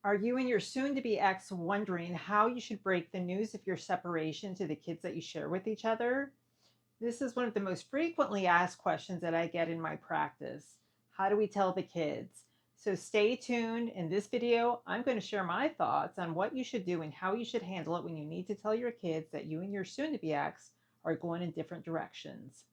Are you and your soon to be ex wondering how you should break the news of your separation to the kids that you share with each other? This is one of the most frequently asked questions that I get in my practice. How do we tell the kids? So stay tuned. In this video, I'm going to share my thoughts on what you should do and how you should handle it when you need to tell your kids that you and your soon to be ex are going in different directions.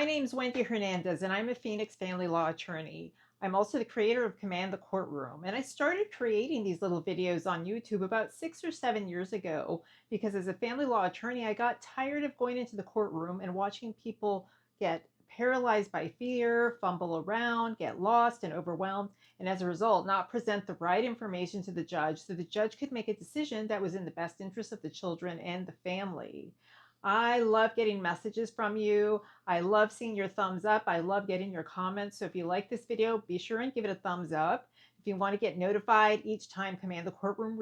My name is Wendy Hernandez, and I'm a Phoenix family law attorney. I'm also the creator of Command the Courtroom. And I started creating these little videos on YouTube about 6 or 7 years ago because, as a family law attorney, I got tired of going into the courtroom and watching people get paralyzed by fear, fumble around, get lost and overwhelmed, and as a result, not present the right information to the judge so the judge could make a decision that was in the best interest of the children and the family. I love getting messages from you. I love seeing your thumbs up. I love getting your comments. So if you like this video, be sure and give it a thumbs up. If you want to get notified each time Command the Courtroom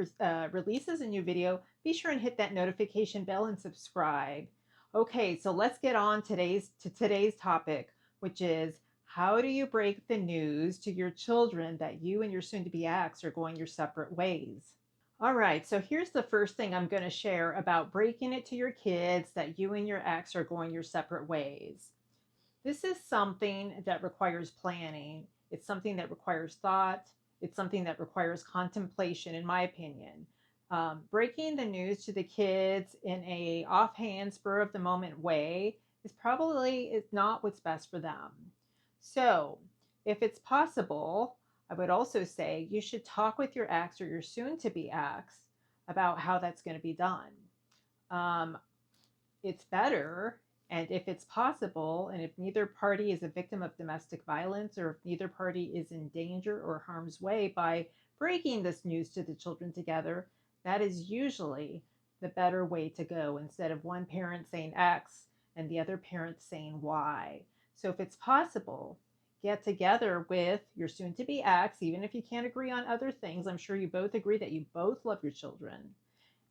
releases a new video, be sure and hit that notification bell and subscribe. Okay, so let's get on today's topic, which is how do you break the news to your children that you and your soon-to-be ex are going your separate ways? All right, so here's the first thing I'm going to share about breaking it to your kids that you and your ex are going your separate ways. This is something that requires planning. It's something that requires thought. It's something that requires contemplation, in my opinion. Breaking the news to the kids in a offhand, spur of the moment way is not what's best for them. So, if it's possible, I would also say you should talk with your ex or your soon to be ex about how that's going to be done. Um, it's better, and if it's possible, and if neither party is a victim of domestic violence or if neither party is in danger or harm's way by breaking this news to the children together, that is usually the better way to go instead of one parent saying X and the other parent saying Y. So if it's possible, get together with your soon to be ex, even if you can't agree on other things. I'm sure you both agree that you both love your children,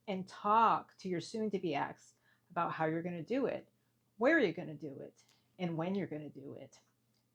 and talk to your soon to be ex about how you're going to do it, where you're going to do it, and when you're going to do it.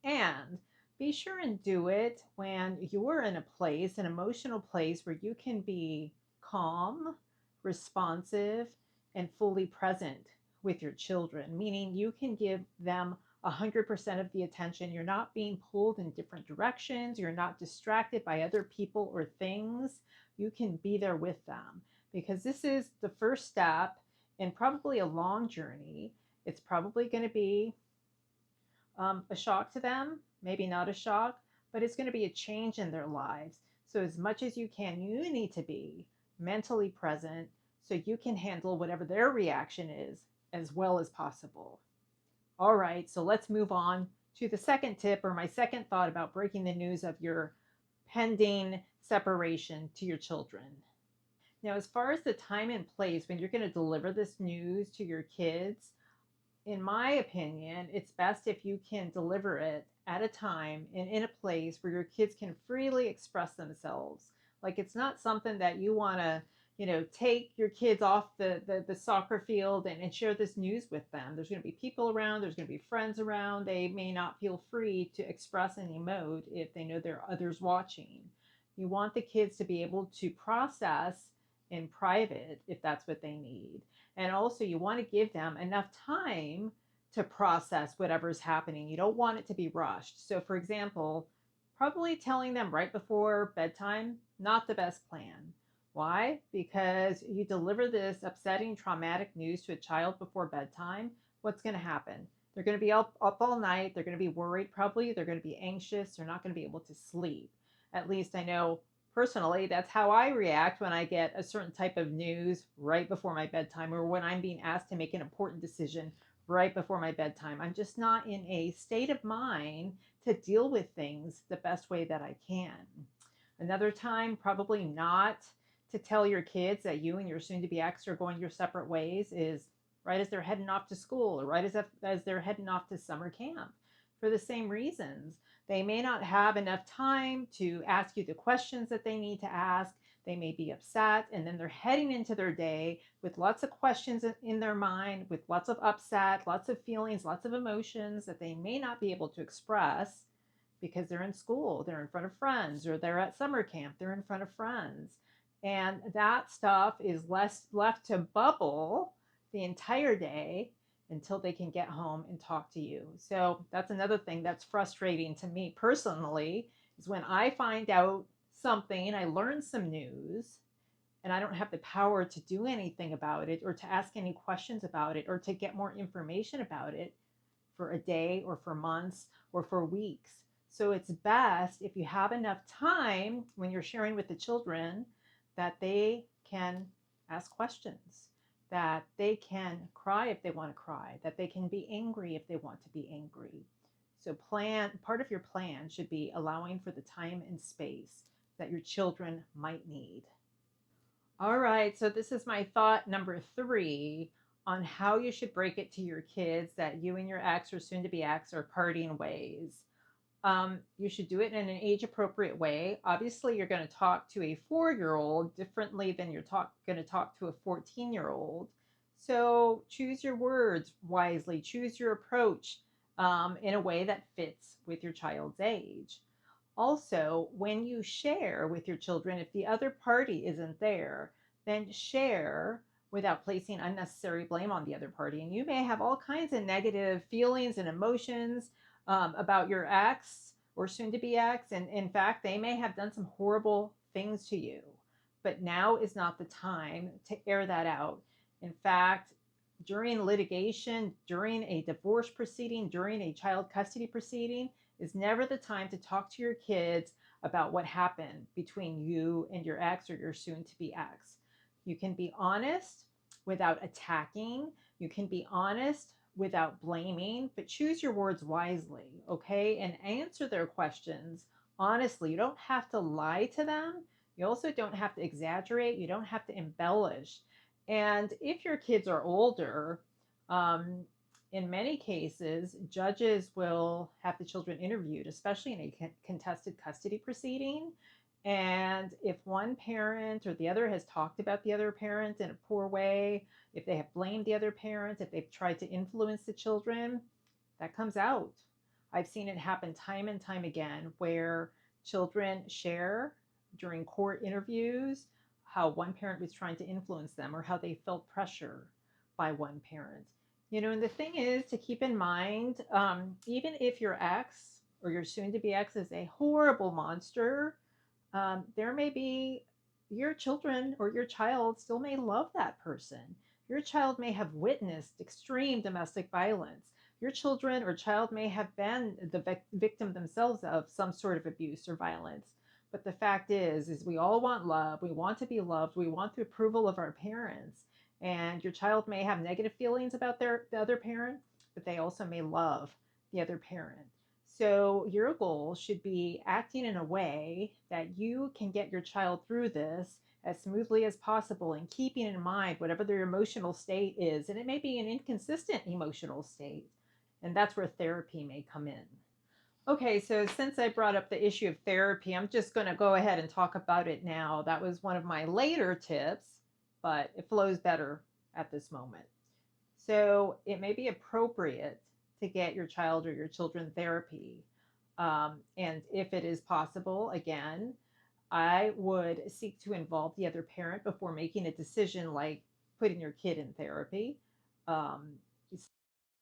And be sure and do it when you're in a place, an emotional place where you can be calm, responsive, and fully present with your children, meaning you can give them 100% of the attention. You're not being pulled in different directions. You're not distracted by other people or things. You can be there with them because this is the first step in probably a long journey. It's probably going to be a shock to them, maybe not a shock, but it's going to be a change in their lives. So, as much as you can, you need to be mentally present so you can handle whatever their reaction is as well as possible. All right, so let's move on to the second tip, or my second thought about breaking the news of your pending separation to your children. Now, as far as the time and place when you're going to deliver this news to your kids, in my opinion, it's best if you can deliver it at a time and in a place where your kids can freely express themselves. Like it's not something that you want to, take your kids off the soccer field and share this news with them. There's going to be people around, there's going to be friends around. They may not feel free to express and emote if they know there are others watching. You want the kids to be able to process in private if that's what they need. And also, you want to give them enough time to process whatever's happening. You don't want it to be rushed. So, for example, probably telling them right before bedtime, not the best plan. Why? Because you deliver this upsetting, traumatic news to a child before bedtime. What's going to happen? They're going to be up all night. They're going to be worried, probably. They're going to be anxious. They're not going to be able to sleep. At least I know personally, that's how I react when I get a certain type of news right before my bedtime or when I'm being asked to make an important decision right before my bedtime. I'm just not in a state of mind to deal with things the best way that I can. Another time, probably not to tell your kids that you and your soon to be ex are going your separate ways is right as they're heading off to school or right as they're heading off to summer camp for the same reasons. They may not have enough time to ask you the questions that they need to ask. They may be upset, and then they're heading into their day with lots of questions in their mind, with lots of upset, lots of feelings, lots of emotions that they may not be able to express because they're in school, they're in front of friends, or they're at summer camp, they're in front of friends. And that stuff is left to bubble the entire day until they can get home and talk to you. So that's another thing that's frustrating to me personally, is when I find out something, I learn some news, and I don't have the power to do anything about it or to ask any questions about it or to get more information about it for a day or for months or for weeks. So it's best if you have enough time when you're sharing with the children that they can ask questions, that they can cry if they want to cry, that they can be angry if they want to be angry. So part of your plan should be allowing for the time and space that your children might need. All right, so this is my thought number 3 on how you should break it to your kids that you and your ex or soon to be ex are parting ways. You should do it in an age appropriate way. Obviously, you're going to talk to a 4-year-old differently than you're going to talk to a 14-year-old. So choose your words wisely, choose your approach in a way that fits with your child's age. Also, when you share with your children, if the other party isn't there, then share without placing unnecessary blame on the other party. And you may have all kinds of negative feelings and emotions about your ex or soon to be ex. And in fact, they may have done some horrible things to you. But now is not the time to air that out. In fact, during litigation, during a divorce proceeding, during a child custody proceeding, is never the time to talk to your kids about what happened between you and your ex or your soon to be ex. You can be honest without attacking. You can be honest without blaming, but choose your words wisely, okay? And answer their questions honestly. You don't have to lie to them. You also don't have to exaggerate. You don't have to embellish. And if your kids are older, um, in many cases, judges will have the children interviewed, especially in a contested custody proceeding. And if one parent or the other has talked about the other parent in a poor way, if they have blamed the other parent, if they've tried to influence the children, that comes out. I've seen it happen time and time again where children share during court interviews how one parent was trying to influence them or how they felt pressure by one parent. And the thing is to keep in mind, even if your ex or your soon to be ex is a horrible monster, there may be your children or your child still may love that person. Your child may have witnessed extreme domestic violence. Your children or child may have been the victim themselves of some sort of abuse or violence. But the fact is we all want love. We want to be loved. We want the approval of our parents. And your child may have negative feelings about the other parent, but they also may love the other parent. So your goal should be acting in a way that you can get your child through this as smoothly as possible and keeping in mind whatever their emotional state is. And it may be an inconsistent emotional state. And that's where therapy may come in. Okay, so since I brought up the issue of therapy, I'm just going to go ahead and talk about it now. That was one of my later tips, but it flows better at this moment. So it may be appropriate to get your child or your children therapy. And if it is possible, again, I would seek to involve the other parent before making a decision like putting your kid in therapy. Um,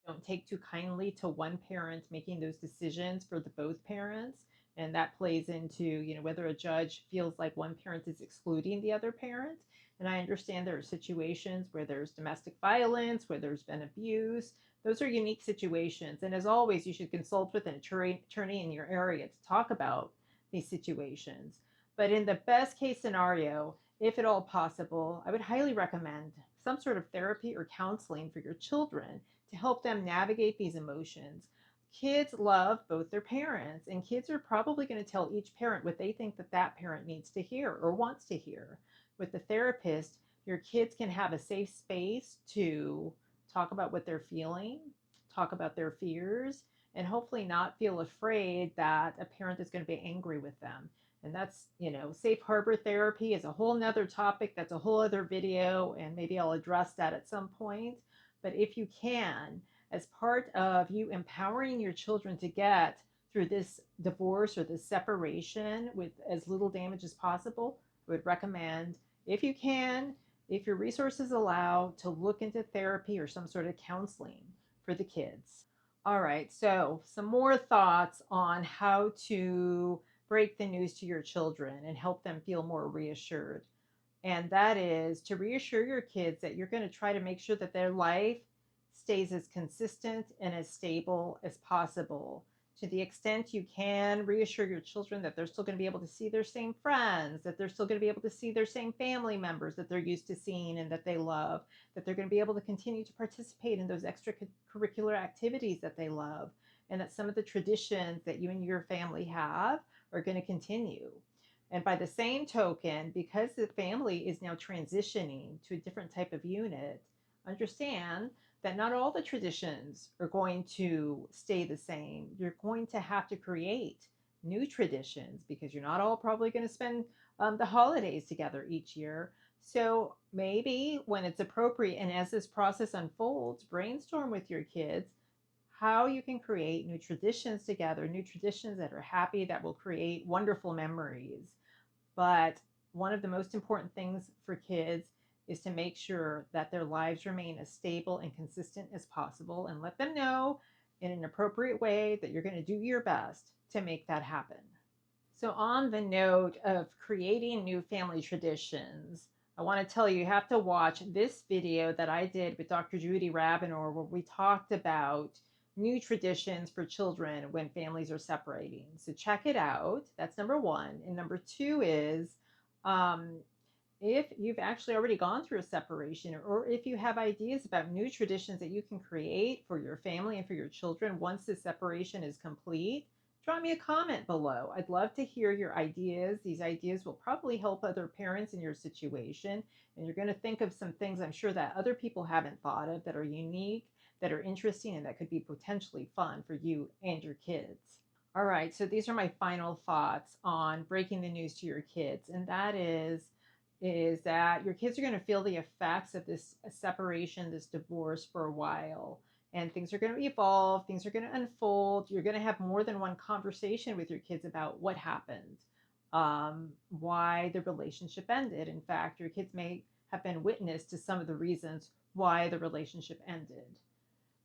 don't take too kindly to one parent making those decisions for the both parents, and that plays into whether a judge feels like one parent is excluding the other parent. And I understand there are situations where there's domestic violence, where there's been abuse. Those are unique situations, and as always, you should consult with an attorney in your area to talk about these situations. But in the best case scenario, if at all possible, I would highly recommend some sort of therapy or counseling for your children to help them navigate these emotions. Kids love both their parents, and kids are probably going to tell each parent what they think that parent needs to hear or wants to hear. With the therapist, your kids can have a safe space to talk about what they're feeling, talk about their fears, and hopefully not feel afraid that a parent is going to be angry with them. And that's, safe harbor therapy is a whole nother topic. That's a whole other video, and maybe I'll address that at some point. But if you can, as part of you empowering your children to get through this divorce or this separation with as little damage as possible, I would recommend, if you can, if your resources allow, to look into therapy or some sort of counseling for the kids. All right, so some more thoughts on how to break the news to your children and help them feel more reassured. And that is to reassure your kids that you're going to try to make sure that their life stays as consistent and as stable as possible. To the extent you can, reassure your children that they're still going to be able to see their same friends, that they're still going to be able to see their same family members that they're used to seeing and that they love, that they're going to be able to continue to participate in those extracurricular activities that they love, and that some of the traditions that you and your family have are going to continue. And by the same token, because the family is now transitioning to a different type of unit, understand that not all the traditions are going to stay the same. You're going to have to create new traditions because you're not all probably going to spend the holidays together each year. So maybe when it's appropriate and as this process unfolds, brainstorm with your kids how you can create new traditions together, new traditions that are happy, that will create wonderful memories. But one of the most important things for kids is to make sure that their lives remain as stable and consistent as possible, and let them know in an appropriate way that you're going to do your best to make that happen. So, on the note of creating new family traditions, I want to tell you, you have to watch this video that I did with Dr. Judy Rabinor, where we talked about new traditions for children when families are separating. So, check it out. That's number one. And number two is, um, if you've actually already gone through a separation, or if you have ideas about new traditions that you can create for your family and for your children once the separation is complete, drop me a comment below. I'd love to hear your ideas. These ideas will probably help other parents in your situation, and you're going to think of some things I'm sure that other people haven't thought of that are unique, that are interesting, and that could be potentially fun for you and your kids. All right, so these are my final thoughts on breaking the news to your kids, and that is that your kids are going to feel the effects of this separation, this divorce for a while. And things are going to evolve, things are going to unfold. You're going to have more than one conversation with your kids about what happened, why the relationship ended. In fact, your kids may have been witness to some of the reasons why the relationship ended.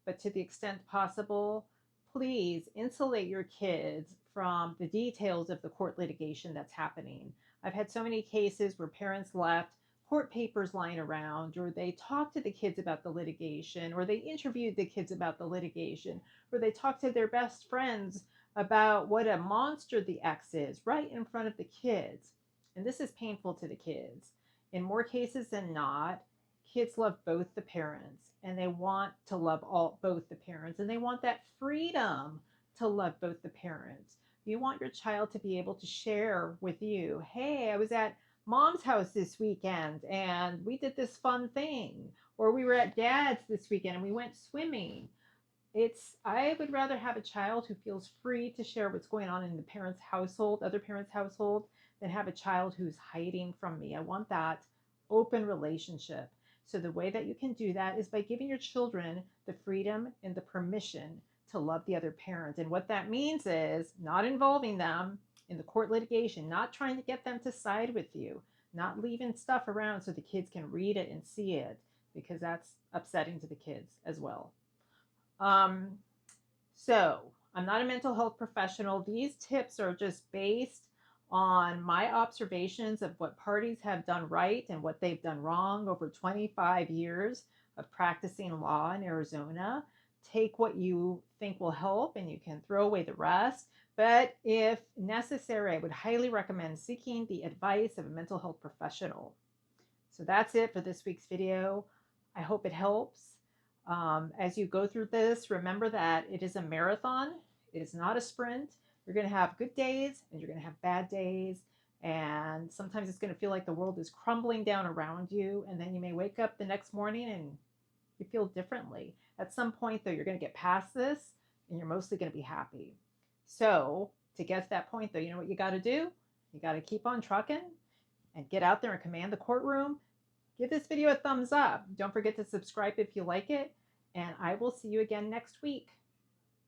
But to the extent possible, please insulate your kids from the details of the court litigation that's happening. I've had so many cases where parents left court papers lying around, or they talked to the kids about the litigation, or they interviewed the kids about the litigation, or they talked to their best friends about what a monster the ex is right in front of the kids. And this is painful to the kids. In more cases than not, kids love both the parents, and they want to love both the parents, and they want that freedom to love both the parents. You want your child to be able to share with you, hey, I was at mom's house this weekend and we did this fun thing, or we were at dad's this weekend and we went swimming. I would rather have a child who feels free to share what's going on in the parents household, other parents household, than have a child who's hiding from me. I want that open relationship. So the way that you can do that is by giving your children the freedom and the permission to love the other parent. And what that means is not involving them in the court litigation, not trying to get them to side with you, not leaving stuff around so the kids can read it and see it, because that's upsetting to the kids as well. Um, so I'm not a mental health professional. These tips are just based on my observations of what parties have done right and what they've done wrong over 25 years of practicing law in Arizona. Take what you think will help and you can throw away the rest. But if necessary, I would highly recommend seeking the advice of a mental health professional. So that's it for this week's video. I hope it helps. As you go through this, remember that it is a marathon. It is not a sprint. You're going to have good days and you're going to have bad days. And sometimes it's going to feel like the world is crumbling down around you. And then you may wake up the next morning and you feel differently. At some point, though, you're going to get past this and you're mostly going to be happy. So, to get to that point, though, you know what you got to do? You got to keep on trucking and get out there and command the courtroom. Give this video a thumbs up. Don't forget to subscribe if you like it. And I will see you again next week.